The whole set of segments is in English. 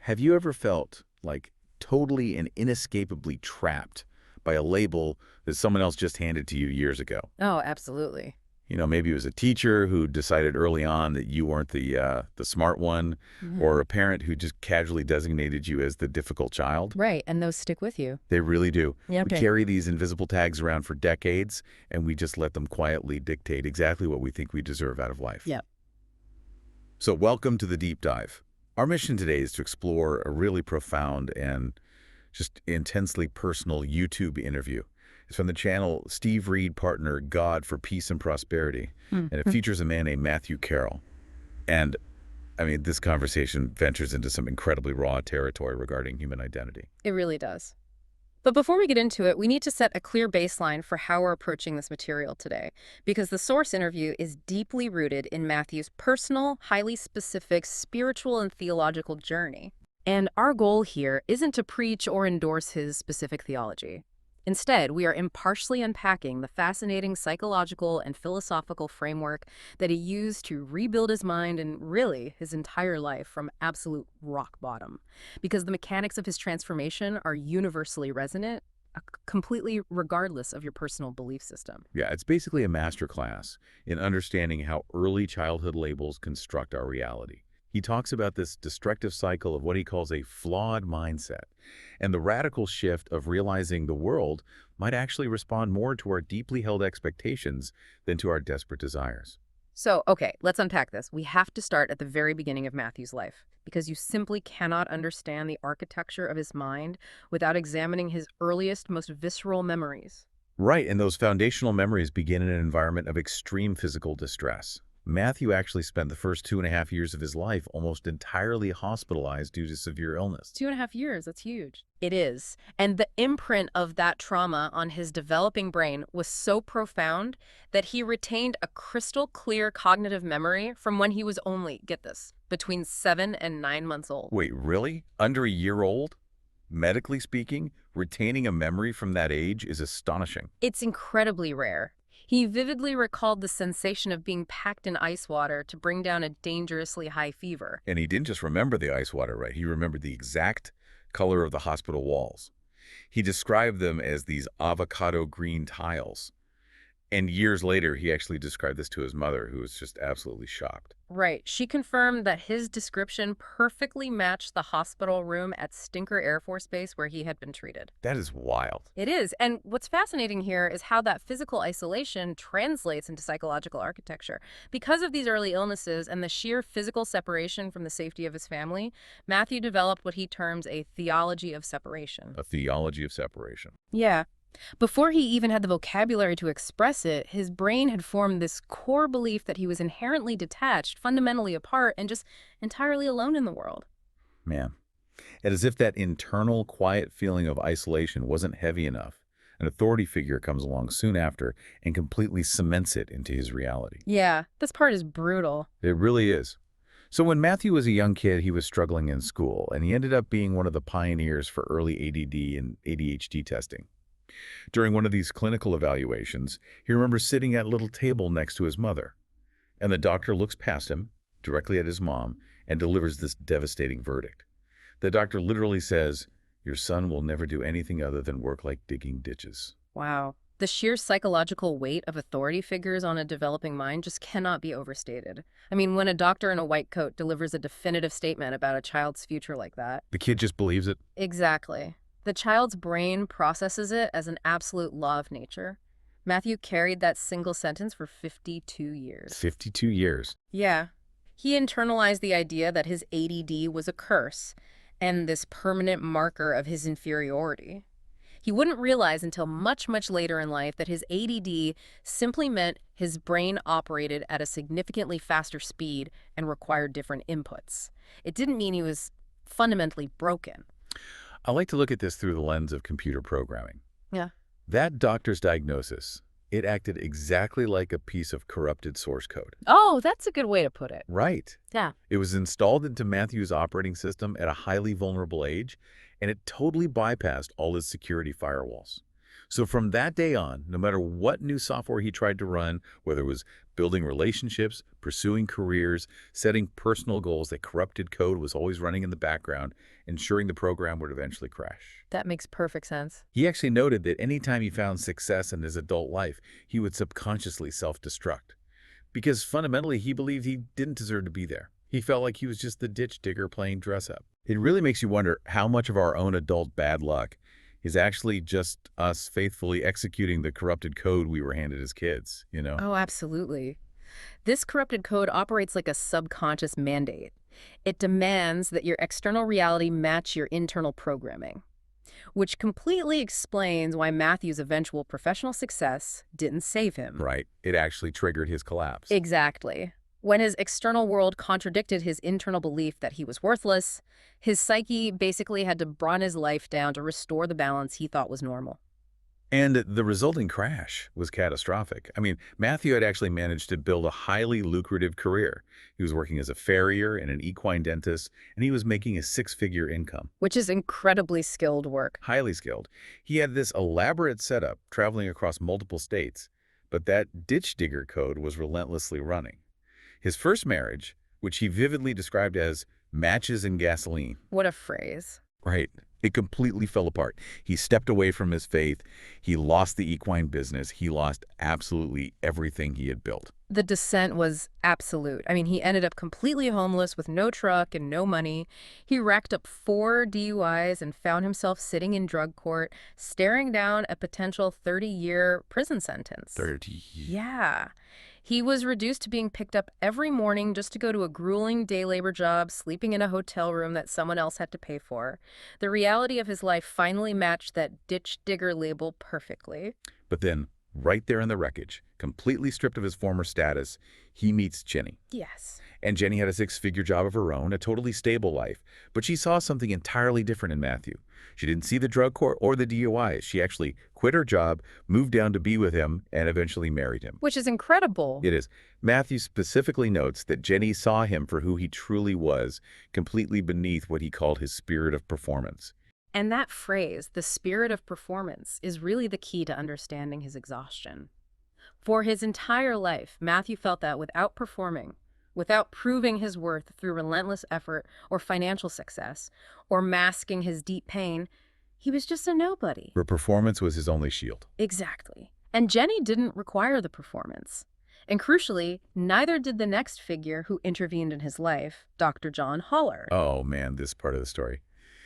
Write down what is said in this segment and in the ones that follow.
Have you ever felt like totally and inescapably trapped by a label that someone else just handed to you years ago? Oh, absolutely. Maybe it was a teacher who decided early on that you weren't the smart one, Mhm. or a parent who just casually designated you as the difficult child. Right, and those stick with you. They really do. Yeah, We okay. carry these invisible tags around for decades, and we just let them quietly dictate exactly what we think we deserve out of life. Yep. So welcome to the deep dive. Our mission today is to explore a really profound and just intensely personal YouTube interview. It's from the channel Steve Reed Partner God for Peace and Prosperity, and it Mhm. features a man named Matthew Carrel. And I mean, this conversation ventures into some incredibly raw territory regarding human identity. It really does. But before we get into it, we need to set a clear baseline for how we're approaching this material today, because the source interview is deeply rooted in Matthew's personal, highly specific spiritual and theological journey. And our goal here isn't to preach or endorse his specific theology. Instead, we are impartially unpacking the fascinating psychological and philosophical framework that he used to rebuild his mind and really his entire life from absolute rock bottom. Because the mechanics of his transformation are universally resonant, completely regardless of your personal belief system. Yeah, it's basically a masterclass in understanding how early childhood labels construct our reality. He talks about this destructive cycle of what he calls a flawed mindset, and the radical shift of realizing the world might actually respond more to our deeply held expectations than to our desperate desires. So, okay, let's unpack this. We have to start at the very beginning of Matthew's life, because you simply cannot understand the architecture of his mind without examining his earliest, most visceral memories. Right, and those foundational memories begin in an environment of extreme physical distress. Matthew actually spent the first 2.5 years of his life almost entirely hospitalized due to severe illness. 2.5 years, that's huge. It is. And the imprint of that trauma on his developing brain was so profound that he retained a crystal clear cognitive memory from when he was only, get this, between 7 and 9 months old. Wait, really? Under a year old? Medically speaking, retaining a memory from that age is astonishing. It's incredibly rare. He vividly recalled the sensation of being packed in ice water to bring down a dangerously high fever. And he didn't just remember the ice water, right? He remembered the exact color of the hospital walls. He described them as these avocado green tiles. And years later, he actually described this to his mother, who was just absolutely shocked. Right. She confirmed that his description perfectly matched the hospital room at Stinker Air Force Base where he had been treated. That is wild. It is. And what's fascinating here is how that physical isolation translates into psychological architecture. Because of these early illnesses and the sheer physical separation from the safety of his family, Matthew developed what he terms a theology of separation. A theology of separation. Yeah. Before he even had the vocabulary to express it, his brain had formed this core belief that he was inherently detached, fundamentally apart, and just entirely alone in the world. Man. And as if that internal, quiet feeling of isolation wasn't heavy enough, an authority figure comes along soon after and completely cements it into his reality. Yeah, this part is brutal. It really is. So when Matthew was a young kid, he was struggling in school, and he ended up being one of the pioneers for early ADD and ADHD testing. During one of these clinical evaluations, he remembers sitting at a little table next to his mother, and the doctor looks past him, directly at his mom, and delivers this devastating verdict. The doctor literally says, "Your son will never do anything other than work like digging ditches." Wow. The sheer psychological weight of authority figures on a developing mind just cannot be overstated. I mean, when a doctor in a white coat delivers a definitive statement about a child's future like that. The kid just believes it. Exactly. The child's brain processes it as an absolute law of nature. Matthew carried that single sentence for 52 years. 52 years. Yeah. He internalized the idea that his ADD was a curse and this permanent marker of his inferiority. He wouldn't realize until much, much later in life that his ADD simply meant his brain operated at a significantly faster speed and required different inputs. It didn't mean he was fundamentally broken. I like to look at this through the lens of computer programming. Yeah. That doctor's diagnosis, it acted exactly like a piece of corrupted source code. Oh, that's a good way to put it. Right. Yeah. It was installed into Matthew's operating system at a highly vulnerable age, and it totally bypassed all his security firewalls. So from that day on, no matter what new software he tried to run, whether it was building relationships, pursuing careers, setting personal goals, that corrupted code was always running in the background, ensuring the program would eventually crash. That makes perfect sense. He actually noted that anytime he found success in his adult life, he would subconsciously self-destruct. Because fundamentally, he believed he didn't deserve to be there. He felt like he was just the ditch digger playing dress-up. It really makes you wonder how much of our own adult bad luck is actually just us faithfully executing the corrupted code we were handed as kids, you know? Oh, absolutely. This corrupted code operates like a subconscious mandate. It demands that your external reality match your internal programming, which completely explains why Matthew's eventual professional success didn't save him. Right. It actually triggered his collapse. Exactly. When his external world contradicted his internal belief that he was worthless, his psyche basically had to bring his life down to restore the balance he thought was normal. And the resulting crash was catastrophic. I mean, Matthew had actually managed to build a highly lucrative career. He was working as a farrier and an equine dentist, and he was making a six-figure income. Which is incredibly skilled work. Highly skilled. He had this elaborate setup traveling across multiple states, but that ditch digger code was relentlessly running. His first marriage, which he vividly described as matches and gasoline. What a phrase. Right. It completely fell apart. He stepped away from his faith. He lost the equine business. He lost absolutely everything he had built. The descent was absolute. I mean, he ended up completely homeless with no truck and no money. He racked up 4 DUIs and found himself sitting in drug court, staring down a potential 30-year prison sentence. 30. Yeah. He was reduced to being picked up every morning just to go to a grueling day labor job, sleeping in a hotel room that someone else had to pay for. The reality of his life finally matched that ditch digger label perfectly. But then, right there in the wreckage, completely stripped of his former status, he meets Jenny. Yes. And Jenny had a six-figure job of her own, a totally stable life. But she saw something entirely different in Matthew. She didn't see the drug court or the DUIs. She actually quit her job, moved down to be with him, and eventually married him. Which is incredible. It is. Matthew specifically notes that Jenny saw him for who he truly was, completely beneath what he called his spirit of performance. And that phrase, the spirit of performance, is really the key to understanding his exhaustion. For his entire life, Matthew felt that without performing, without proving his worth through relentless effort or financial success, or masking his deep pain, he was just a nobody. Her performance was his only shield. Exactly. And Jenny didn't require the performance. And crucially, neither did the next figure who intervened in his life, Dr. John Haller. Oh, man, this part of the story.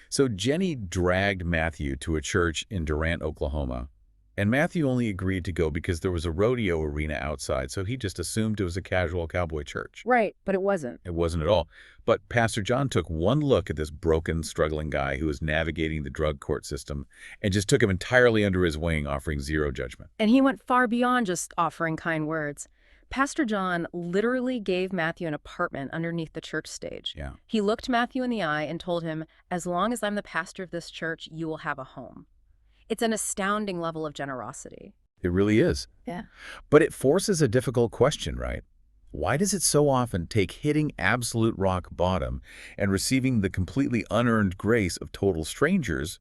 So Jenny dragged Matthew to a church in Durant, Oklahoma. And Matthew only agreed to go because there was a rodeo arena outside, so he just assumed it was a casual cowboy church. Right, but it wasn't. It wasn't at all. But Pastor John took one look at this broken, struggling guy who was navigating the drug court system and just took him entirely under his wing, offering zero judgment. And he went far beyond just offering kind words. Pastor John literally gave Matthew an apartment underneath the church stage. Yeah. He looked Matthew in the eye and told him, "As long as I'm the pastor of this church, you will have a home." It's an astounding level of generosity. It really is. Yeah. But it forces a difficult question, right? Why does it so often take hitting absolute rock bottom and receiving the completely unearned grace of total strangers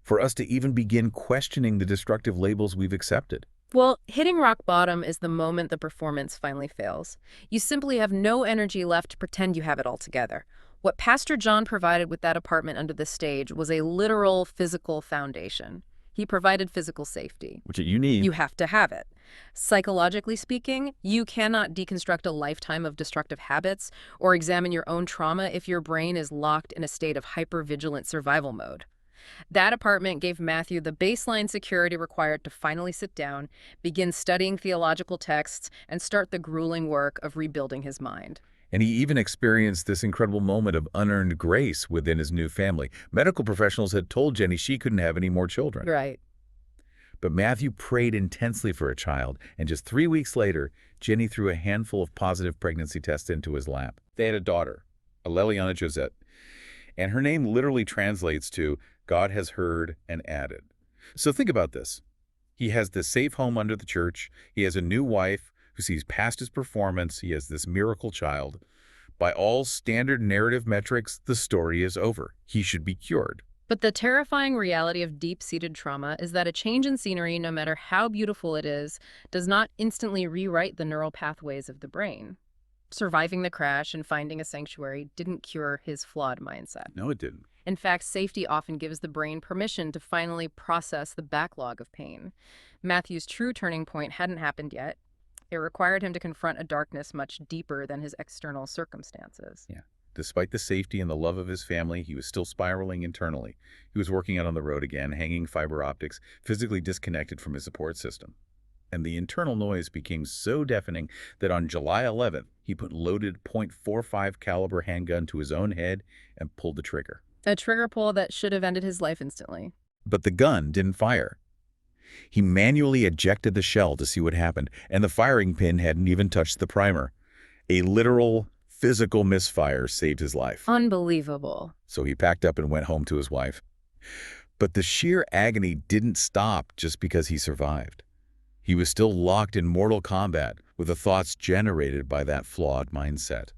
for us to even begin questioning the destructive labels we've accepted? Well, hitting rock bottom is the moment the performance finally fails. You simply have no energy left to pretend you have it all together. What Pastor John provided with that apartment under the stage was a literal physical foundation. He provided physical safety. Which you need. You have to have it. Psychologically speaking, you cannot deconstruct a lifetime of destructive habits or examine your own trauma if your brain is locked in a state of hypervigilant survival mode. That apartment gave Matthew the baseline security required to finally sit down, begin studying theological texts, and start the grueling work of rebuilding his mind. And he even experienced this incredible moment of unearned grace within his new family. Medical professionals had told Jenny she couldn't have any more children. Right. But Matthew prayed intensely for a child, and just 3 weeks later, Jenny threw a handful of positive pregnancy tests into his lap. They had a daughter, Leliana Josette, and her name literally translates to God has heard and added. So think about this. He has this safe home under the church. He has a new wife who sees past his performance. He has this miracle child. By all standard narrative metrics, the story is over. He should be cured. But the terrifying reality of deep-seated trauma is that a change in scenery, no matter how beautiful it is, does not instantly rewrite the neural pathways of the brain. Surviving the crash and finding a sanctuary didn't cure his flawed mindset. No, it didn't. In fact, safety often gives the brain permission to finally process the backlog of pain. Matthew's true turning point hadn't happened yet. It required him to confront a darkness much deeper than his external circumstances. Yeah. Despite the safety and the love of his family, he was still spiraling internally. He was working out on the road again, hanging fiber optics, physically disconnected from his support system. And the internal noise became so deafening that on July 11th, he put loaded .45 caliber handgun to his own head and pulled the trigger. A trigger pull that should have ended his life instantly. But the gun didn't fire. He manually ejected the shell to see what happened, and the firing pin hadn't even touched the primer. A literal, physical misfire saved his life. Unbelievable. So he packed up and went home to his wife. But the sheer agony didn't stop just because he survived. He was still locked in mortal combat with the thoughts generated by that flawed mindset.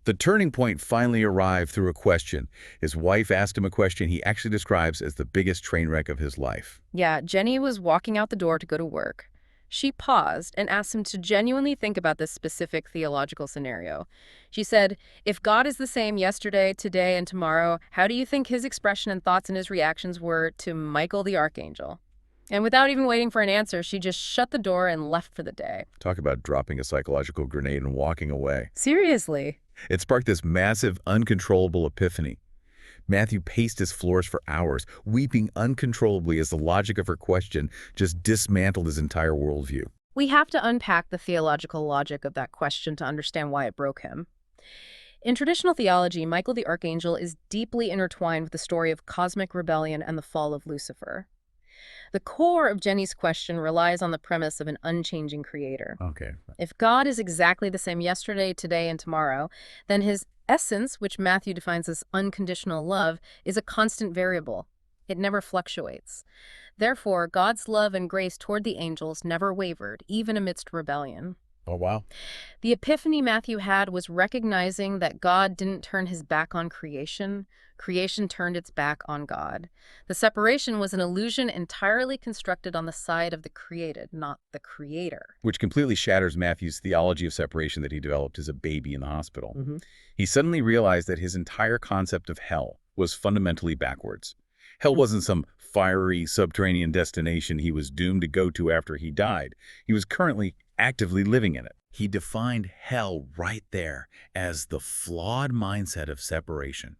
The turning point finally arrived through a question. His wife asked him a question he actually describes as the biggest train wreck of his life. Yeah, Jenny was walking out the door to go to work. She paused and asked him to genuinely think about this specific theological scenario. She said, "If God is the same yesterday, today, and tomorrow, how do you think his expression and thoughts and his reactions were to Michael the Archangel?" And without even waiting for an answer, she just shut the door and left for the day. Talk about dropping a psychological grenade and walking away. Seriously. It sparked this massive, uncontrollable epiphany. Matthew paced his floors for hours, weeping uncontrollably as the logic of her question just dismantled his entire worldview. We have to unpack the theological logic of that question to understand why it broke him. In traditional theology, Michael the Archangel is deeply intertwined with the story of cosmic rebellion and the fall of Lucifer. The core of Jenny's question relies on the premise of an unchanging creator. Okay. If God is exactly the same yesterday, today, and tomorrow, then his essence, which Matthew defines as unconditional love, is a constant variable. It never fluctuates. Therefore, God's love and grace toward the angels never wavered, even amidst rebellion. Oh, wow. The epiphany Matthew had was recognizing that God didn't turn his back on creation. Creation turned its back on God. The separation was an illusion entirely constructed on the side of the created, not the creator. Which completely shatters Matthew's theology of separation that he developed as a baby in the hospital. He suddenly realized that his entire concept of hell was fundamentally backwards. Hell wasn't some fiery subterranean destination he was doomed to go to after he died. He was currently actively living in it. He defined hell right there as the flawed mindset of separation,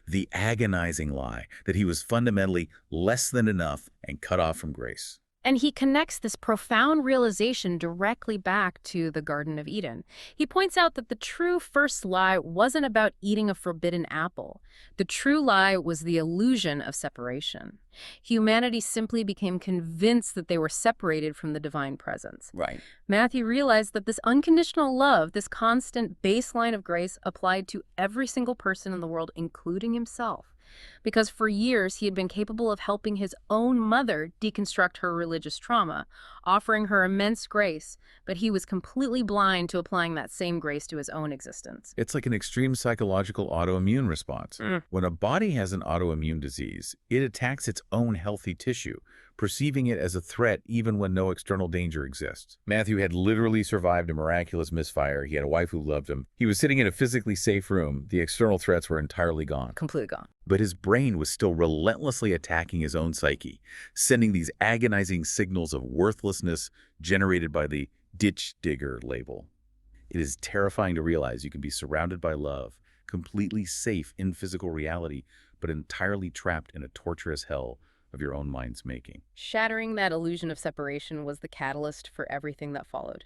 the agonizing lie that he was fundamentally less than enough and cut off from grace. And he connects this profound realization directly back to the Garden of Eden. He points out that the true first lie wasn't about eating a forbidden apple. The true lie was the illusion of separation. Humanity simply became convinced that they were separated from the divine presence. Right. Matthew realized that this unconditional love, this constant baseline of grace, applied to every single person in the world, including himself. Because for years he had been capable of helping his own mother deconstruct her religious trauma, offering her immense grace, but he was completely blind to applying that same grace to his own existence. It's like an extreme psychological autoimmune response. When a body has an autoimmune disease, it attacks its own healthy tissue, perceiving it as a threat even when no external danger exists. Matthew had literally survived a miraculous misfire. He had a wife who loved him. He was sitting in a physically safe room. The external threats were entirely gone. Completely gone. But his brain was still relentlessly attacking his own psyche, sending these agonizing signals of worthlessness generated by the ditch digger label. It is terrifying to realize you can be surrounded by love, completely safe in physical reality, but entirely trapped in a torturous hell of your own mind's making. Shattering that illusion of separation was the catalyst for everything that followed.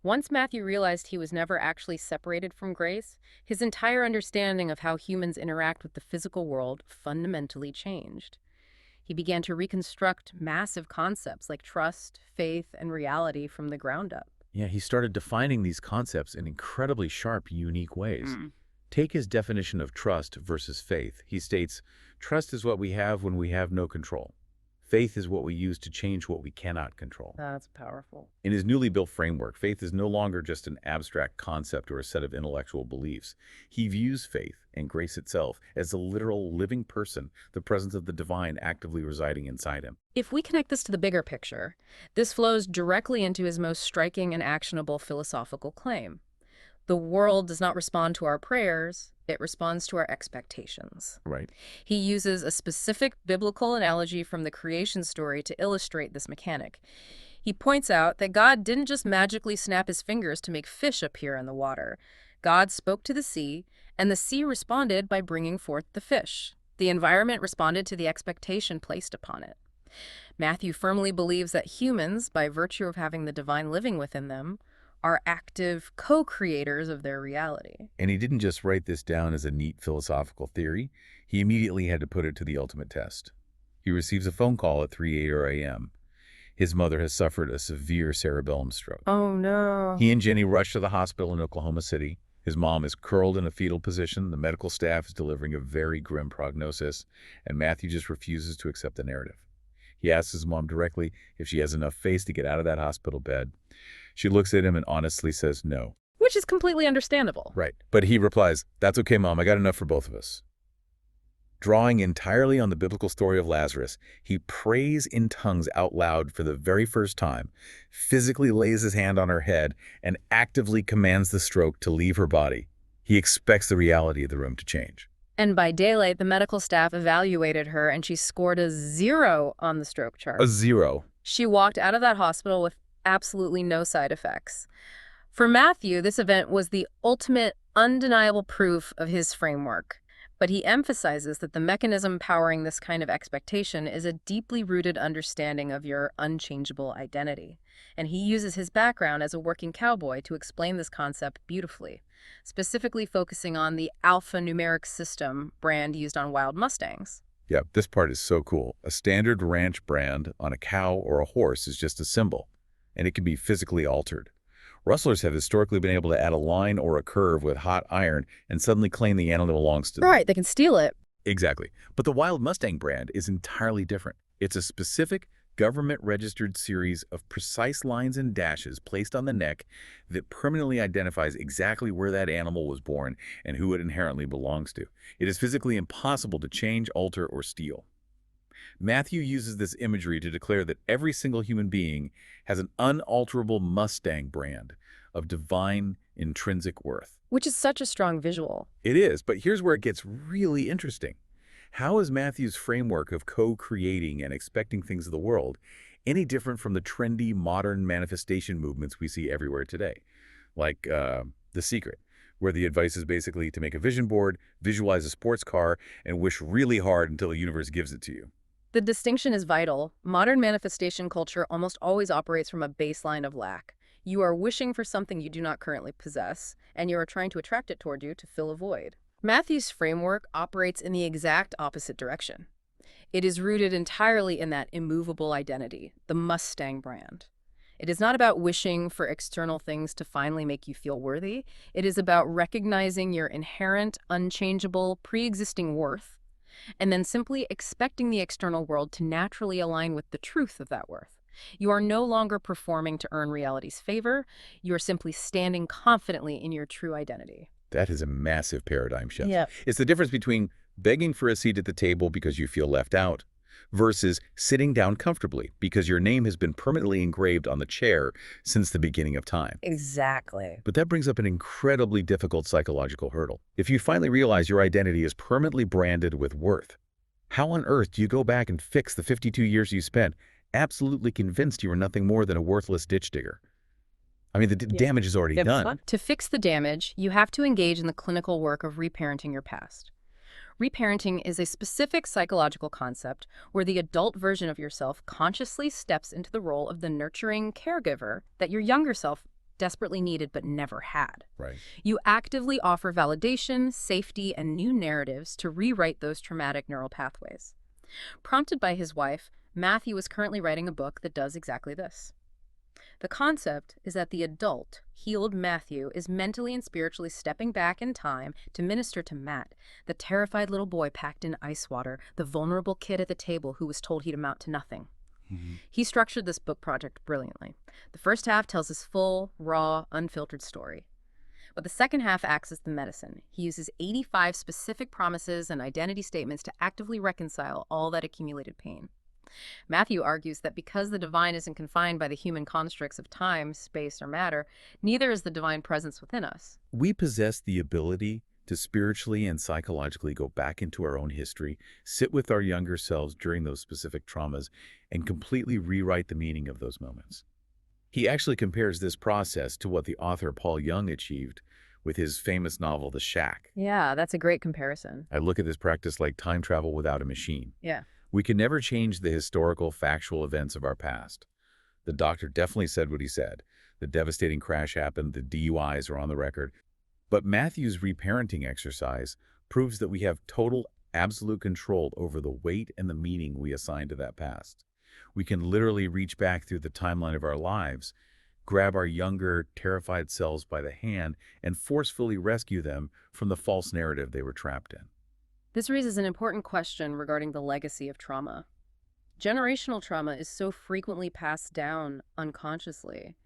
Once Matthew realized he was never actually separated from grace, his entire understanding of how humans interact with the physical world fundamentally changed. He began to reconstruct massive concepts like trust, faith, and reality from the ground up. Yeah, he started defining these concepts in incredibly sharp, unique ways. Take his definition of trust versus faith. He states, trust is what we have when we have no control. Faith is what we use to change what we cannot control. That's powerful. In his newly built framework, faith is no longer just an abstract concept or a set of intellectual beliefs. He views faith and grace itself as a literal living person, the presence of the divine actively residing inside him. If we connect this to the bigger picture, this flows directly into his most striking and actionable philosophical claim. The world does not respond to our prayers, it responds to our expectations. Right. He uses a specific biblical analogy from the creation story to illustrate this mechanic. He points out that God didn't just magically snap his fingers to make fish appear in the water. God spoke to the sea, and the sea responded by bringing forth the fish. The environment responded to the expectation placed upon it. Matthew firmly believes that humans, by virtue of having the divine living within them, are active co-creators of their reality. And he didn't just write this down as a neat philosophical theory. He immediately had to put it to the ultimate test. He receives a phone call at 3 a.m. His mother has suffered a severe cerebellum stroke. Oh, no. He and Jenny rush to the hospital in Oklahoma City. His mom is curled in a fetal position. The medical staff is delivering a very grim prognosis, and Matthew just refuses to accept the narrative. He asks his mom directly if she has enough faith to get out of that hospital bed. She looks at him and honestly says no. Which is completely understandable. Right. But he replies, "That's okay, Mom. I got enough for both of us." Drawing entirely on the biblical story of Lazarus, he prays in tongues out loud for the very first time, physically lays his hand on her head, and actively commands the stroke to leave her body. He expects the reality of the room to change. And by daylight, the medical staff evaluated her, and she scored a 0 on the stroke chart. A 0. She walked out of that hospital with absolutely no side effects. For Matthew, this event was the ultimate, undeniable proof of his framework. But he emphasizes that the mechanism powering this kind of expectation is a deeply rooted understanding of your unchangeable identity. And he uses his background as a working cowboy to explain this concept beautifully, specifically focusing on the alphanumeric system brand used on wild Mustangs. Yeah, this part is so cool. A standard ranch brand on a cow or a horse is just a symbol, and it can be physically altered. Rustlers have historically been able to add a line or a curve with hot iron and suddenly claim the animal belongs to them. Right, they can steal it. Exactly. But the Wild Mustang brand is entirely different. It's a specific government-registered series of precise lines and dashes placed on the neck that permanently identifies exactly where that animal was born and who it inherently belongs to. It is physically impossible to change, alter, or steal. Matthew uses this imagery to declare that every single human being has an unalterable Mustang brand of divine intrinsic worth. Which is such a strong visual. It is, but here's where it gets really interesting. How is Matthew's framework of co-creating and expecting things of the world any different from the trendy modern manifestation movements we see everywhere today? Like The Secret, where the advice is basically to make a vision board, visualize a sports car, and wish really hard until the universe gives it to you. The distinction is vital. Modern manifestation culture almost always operates from a baseline of lack. You are wishing for something you do not currently possess, and you are trying to attract it toward you to fill a void. Matthew's framework operates in the exact opposite direction. It is rooted entirely in that immovable identity, the Mustang brand. It is not about wishing for external things to finally make you feel worthy. It is about recognizing your inherent, unchangeable, pre-existing worth, and then simply expecting the external world to naturally align with the truth of that worth. You are no longer performing to earn reality's favor. You are simply standing confidently in your true identity. That is a massive paradigm shift. Yeah. It's the difference between begging for a seat at the table because you feel left out versus sitting down comfortably because your name has been permanently engraved on the chair since the beginning of time. Exactly. But that brings up an incredibly difficult psychological hurdle. If you finally realize your identity is permanently branded with worth, how on earth do you go back and fix the 52 years you spent absolutely convinced you were nothing more than a worthless ditch digger? I mean, the damage is already done. To fix the damage, you have to engage in the clinical work of reparenting your past. Reparenting is a specific psychological concept where the adult version of yourself consciously steps into the role of the nurturing caregiver that your younger self desperately needed but never had. Right. You actively offer validation, safety, and new narratives to rewrite those traumatic neural pathways. Prompted by his wife, Matthew is currently writing a book that does exactly this. The concept is that the adult, healed Matthew is mentally and spiritually stepping back in time to minister to Matt, the terrified little boy packed in ice water, the vulnerable kid at the table who was told he'd amount to nothing. Mhm. He structured this book project brilliantly. The first half tells his full, raw, unfiltered story. But the second half acts as the medicine. He uses 85 specific promises and identity statements to actively reconcile all that accumulated pain. Matthew argues that because the divine isn't confined by the human constructs of time, space, or matter, neither is the divine presence within us. We possess the ability to spiritually and psychologically go back into our own history, sit with our younger selves during those specific traumas, and completely rewrite the meaning of those moments. He actually compares this process to what the author Paul Young achieved with his famous novel, The Shack. Yeah, that's a great comparison. I look at this practice like time travel without a machine. Yeah. We can never change the historical, factual events of our past. The doctor definitely said what he said. The devastating crash happened, the DUIs are on the record. But Matthew's reparenting exercise proves that we have total, absolute control over the weight and the meaning we assign to that past. We can literally reach back through the timeline of our lives, grab our younger, terrified selves by the hand, and forcefully rescue them from the false narrative they were trapped in. This raises an important question regarding the legacy of trauma. Generational trauma is so frequently passed down unconsciously.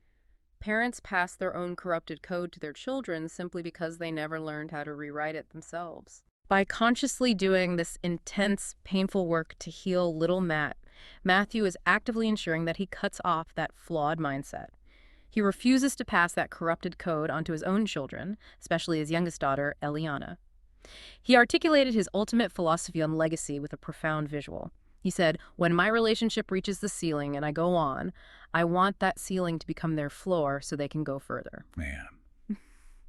Parents pass their own corrupted code to their children simply because they never learned how to rewrite it themselves. By consciously doing this intense, painful work to heal little Matt, Matthew is actively ensuring that he cuts off that flawed mindset. He refuses to pass that corrupted code onto his own children, especially his youngest daughter, Eliana. He articulated his ultimate philosophy on legacy with a profound visual. He said, "When my relationship reaches the ceiling and I go on, I want that ceiling to become their floor so they can go further." Man,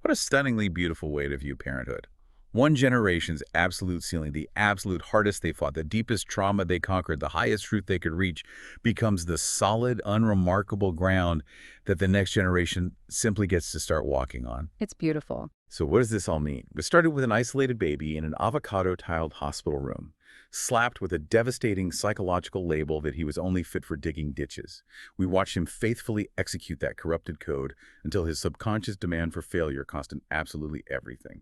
what a stunningly beautiful way to view parenthood. One generation's absolute ceiling, the absolute hardest they fought, the deepest trauma they conquered, the highest truth they could reach, becomes the solid, unremarkable ground that the next generation simply gets to start walking on. It's beautiful. So what does this all mean? It started with an isolated baby in an avocado-tiled hospital room, slapped with a devastating psychological label that he was only fit for digging ditches. We watched him faithfully execute that corrupted code until his subconscious demand for failure cost him absolutely everything.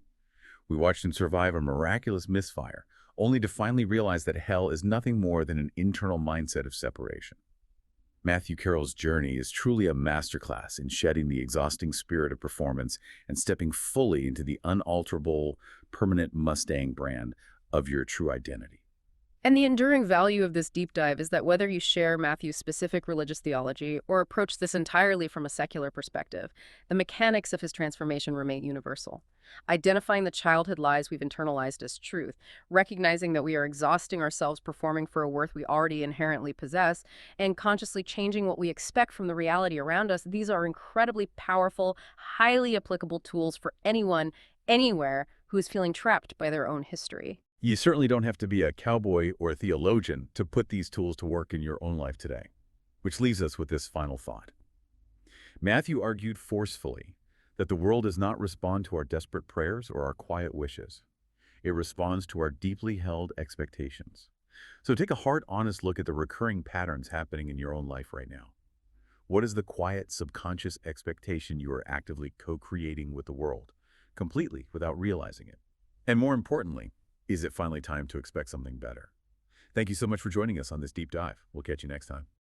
We watched him survive a miraculous misfire, only to finally realize that hell is nothing more than an internal mindset of separation. Matthew Carroll's journey is truly a masterclass in shedding the exhausting spirit of performance and stepping fully into the unalterable, permanent Mustang brand of your true identity. And the enduring value of this deep dive is that whether you share Matthew's specific religious theology or approach this entirely from a secular perspective, the mechanics of his transformation remain universal. Identifying the childhood lies we've internalized as truth, recognizing that we are exhausting ourselves performing for a worth we already inherently possess, and consciously changing what we expect from the reality around us, these are incredibly powerful, highly applicable tools for anyone, anywhere, who is feeling trapped by their own history. You certainly don't have to be a cowboy or a theologian to put these tools to work in your own life today. Which leaves us with this final thought. Matthew argued forcefully that the world does not respond to our desperate prayers or our quiet wishes. It responds to our deeply held expectations. So take a hard, honest look at the recurring patterns happening in your own life right now. What is the quiet, subconscious expectation you are actively co-creating with the world, completely without realizing it? And more importantly, is it finally time to expect something better? Thank you so much for joining us on this deep dive. We'll catch you next time.